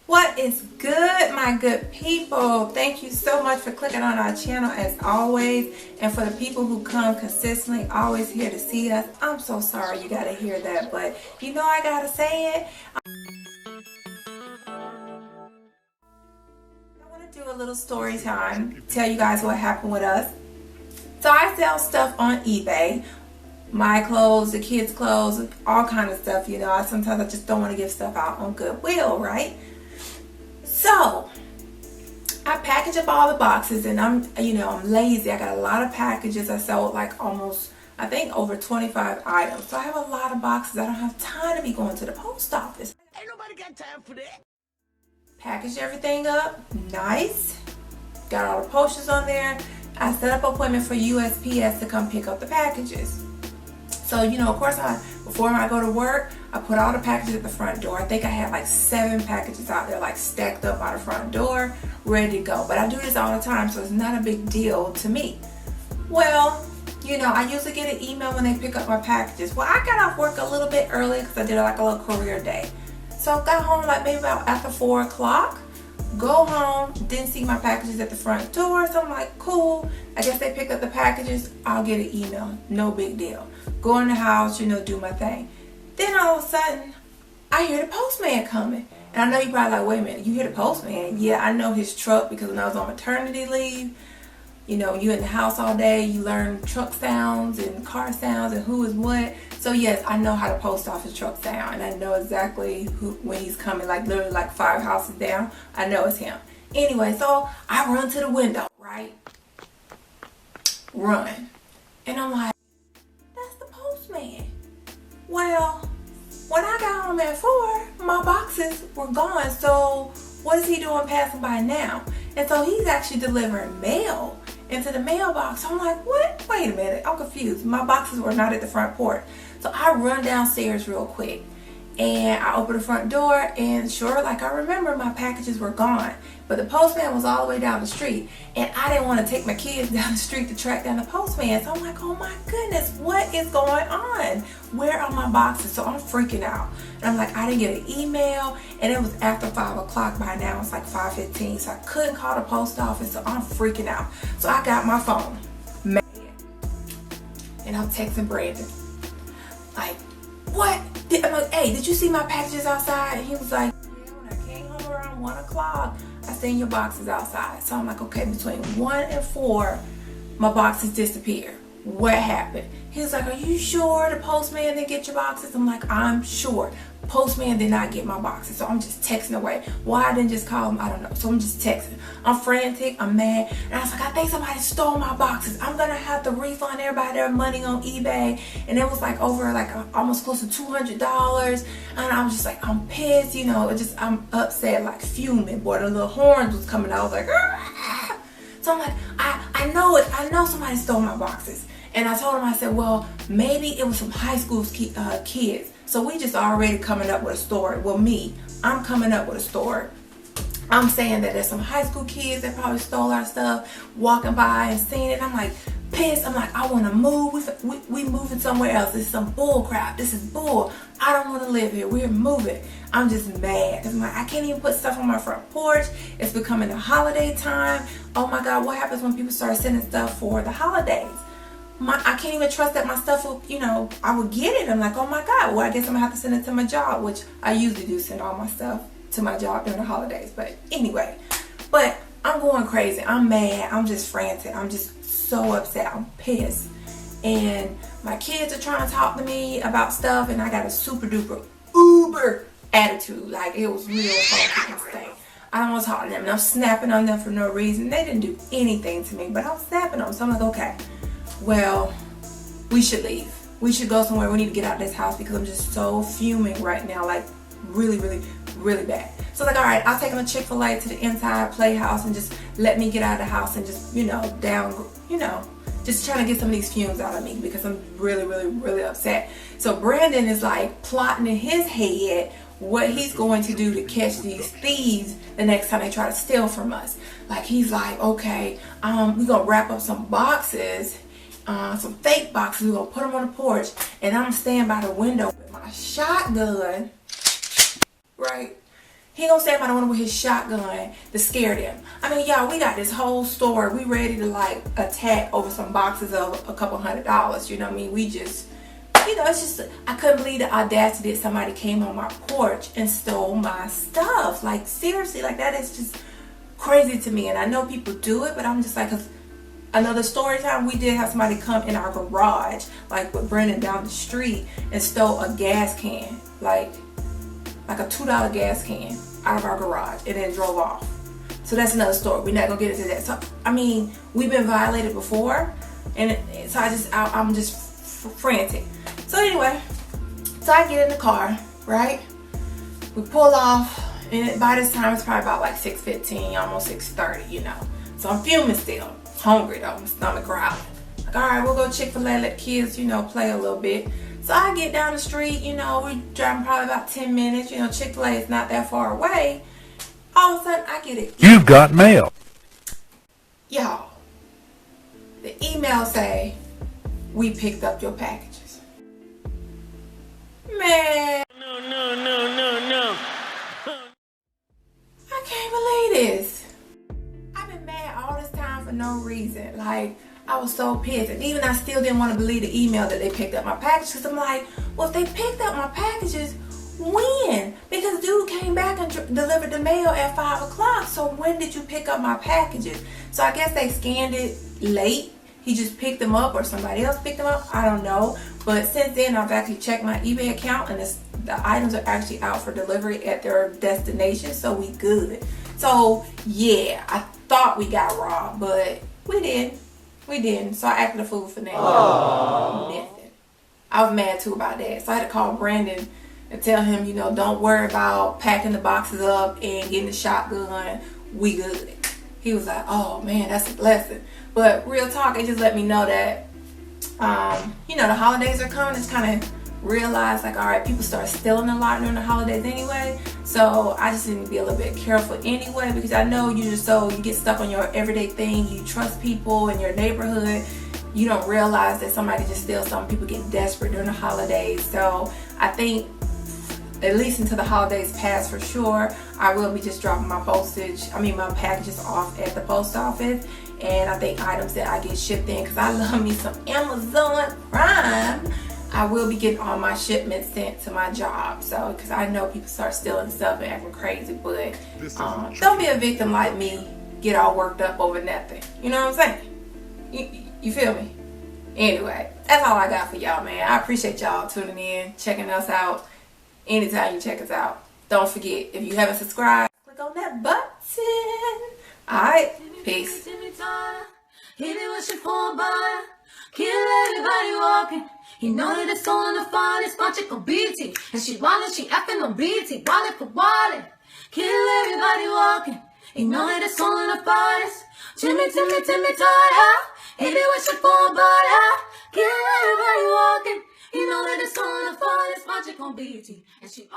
What is good, my good people? Thank you so much for clicking on our channel as always. And for the people who come consistently, always here to see us, I'm so sorry you gotta hear that, but you know I gotta say it. I want to do a little story time, tell you guys what happened with us. So I sell stuff on eBay. My clothes, the kids' clothes, all kind of stuff, you know. Sometimes I just don't want to give stuff out on Goodwill, right? So I package up all the boxes, and I'm lazy. I got a lot of packages. I sold like almost, I think, over 25 items. So I have a lot of boxes. I don't have time to be going to the post office. Ain't nobody got time for that. Packaged everything up, nice. Got all the posters on there. I set up an appointment for USPS to come pick up the packages. So, of course, before I go to work, I put all the packages at the front door. I think I had like 7 packages out there, like stacked up by the front door, ready to go. But I do this all the time, so it's not a big deal to me. Well, I usually get an email when they pick up my packages. Well, I got off work a little bit early because I did like a little career day. So I got home like maybe about after 4 o'clock. Go home, didn't see my packages at the front door, so I'm like, cool. I guess they picked up the packages. I'll get an email. No big deal. Go in the house, do my thing. Then all of a sudden, I hear the postman coming. And I know you're probably like, wait a minute, you hear the postman? Yeah, I know his truck because when I was on maternity leave, you in the house all day, you learn truck sounds and car sounds and who is what. So yes, I know how the post office truck sound, and I know exactly when he's coming, like literally like 5 houses down. I know it's him. Anyway, so I run to the window, right? Run. And I'm like, that's the postman. Well, when I got home at 4, my boxes were gone. So what is he doing passing by now? And so he's actually delivering mail into the mailbox. So I'm like, what? Wait a minute, I'm confused. My boxes were not at the front porch. So I run downstairs real quick and I open the front door, and sure, like I remember, my packages were gone. But the postman was all the way down the street, and I didn't want to take my kids down the street to track down the postman. So I'm like, oh my goodness, what is going on? Where are my boxes? So I'm freaking out. And I'm like, I didn't get an email, and it was after 5 o'clock by now. It's like 5:15, so I couldn't call the post office, so I'm freaking out. So I got my phone, mad, and I'm texting Brandon. Like, what? I'm like, hey, did you see my packages outside? And he was like, yeah, when I came home around 1 o'clock, I seen your boxes outside. So I'm like, okay, between 1 and 4, my boxes disappeared. What happened? He was like, are you sure the postman didn't get your boxes? I'm like, I'm sure. Postman did not get my boxes. So I'm just texting away. Why I didn't just call him, I don't know. So I'm just texting. I'm frantic, I'm mad. And I was like, I think somebody stole my boxes. I'm going to have to refund everybody their money on eBay. And it was like over like almost close to $200. And I was just like, I'm pissed, I'm upset, like fuming. Boy, the little horns was coming out. I was like, ah. So I'm like, I know somebody stole my boxes. And I told him, I said, well, maybe it was some high school kids. So we just already coming up with a story. Well, I'm coming up with a story. I'm saying that there's some high school kids that probably stole our stuff, walking by and seeing it. I'm like, pissed. I'm like, I want to move. We moving somewhere else. This is some bull crap. This is bull. I don't want to live here. We're moving. I'm just mad because I can't even put stuff on my front porch. It's becoming the holiday time. Oh my God, what happens when people start sending stuff for the holidays? I can't even trust that my stuff will, I would get it. I'm like, oh my God, well, I guess I'm gonna have to send it to my job, which I usually do send all my stuff to my job during the holidays. But anyway, I'm going crazy. I'm mad. I'm just frantic. I'm just so upset. I'm pissed. And my kids are trying to talk to me about stuff, and I got a super duper uber attitude. Like, it was real funky and stuff. I don't want to talk to them, and I'm snapping on them for no reason. They didn't do anything to me, but I'm snapping on them. So I'm like, okay, well, we should leave. We should go somewhere. We need to get out of this house because I'm just so fuming right now, like really, really, really bad. So like, all right, I'll take them to Chick-fil-A to the inside playhouse and just let me get out of the house and just, just trying to get some of these fumes out of me because I'm really, really, really upset. So Brandon is like plotting in his head what he's going to do to catch these thieves the next time they try to steal from us. Like, he's like, okay, we're gonna wrap up some boxes, some fake boxes. We're gonna put them on the porch, and I'm standing by the window with my shotgun, right? He gonna stand by the window with his shotgun to scare them. I mean, y'all, we got this whole store. We ready to like attack over some boxes of a couple $100. You know what I mean? We just, you know, it's just, I couldn't believe the audacity that somebody came on my porch and stole my stuff. Like, seriously, like that is just crazy to me. And I know people do it, but I'm just like, 'cause another story time, we did have somebody come in our garage, like with Brendan down the street, and stole a gas can, like a $2 gas can out of our garage, and then drove off. So that's another story. We're not gonna get into that. So I mean, we've been violated before, and so I'm just frantic. So anyway, so I get in the car, right? We pull off, and by this time it's probably about like 6:15, almost 6:30, you know. So I'm fuming still, hungry though, my stomach growling. Like, all right, we'll go Chick-fil-A, let kids, you know, play a little bit. So I get down the street, you know, we're driving probably about 10 minutes. You know, Chick-fil-A is not that far away. All of a sudden, I get it. You got mail. Y'all, the email say, we picked up your packages. Man. No. I can't believe this. I've been mad all this time for no reason. Like, I was so pissed, and even I still didn't want to believe the email that they picked up my packages, because I'm like, well, if they picked up my packages, when? Because dude came back and delivered the mail at 5 o'clock, so when did you pick up my packages? So I guess they scanned it late. He just picked them up, or somebody else picked them up, I don't know. But since then, I've actually checked my eBay account, and the items are actually out for delivery at their destination, so we good. So yeah, I thought we got robbed, but we didn't. We didn't. So I acted a fool for that. Nothing. I was mad too about that. So I had to call Brandon and tell him, you know, don't worry about packing the boxes up and getting the shotgun. We good. He was like, oh man, that's a blessing. But real talk, it just let me know that, you know, the holidays are coming. It's kind of realized, like, all right, people start stealing a lot during the holidays anyway. So I just need to be a little bit careful anyway, because I know you get stuck on your everyday thing. You trust people in your neighborhood. You don't realize that somebody just steals something. People get desperate during the holidays. So I think, at least until the holidays pass for sure, I will be just dropping my my packages off at the post office. And I think items that I get shipped in, because I love me some Amazon Prime, I will be getting all my shipments sent to my job. So, because I know people start stealing stuff and acting crazy, but don't be a victim like me, get all worked up over nothing. You know what I'm saying? You feel me? Anyway, that's all I got for y'all, man. I appreciate y'all tuning in, checking us out. Anytime you check us out, don't forget, if you haven't subscribed, click on that button. Alright, peace. Hit it with your phone, boy. Kill everybody walking. You know that it's on the phone, it's my chick on BT. And she effing on BT. Wallet for wallet. Kill everybody walking. You know that it's on the bodies. Timmy, Toya. Hit it with your phone, boy. Kill everybody walking. You know that it's on the phone, it's my chick on BT. And she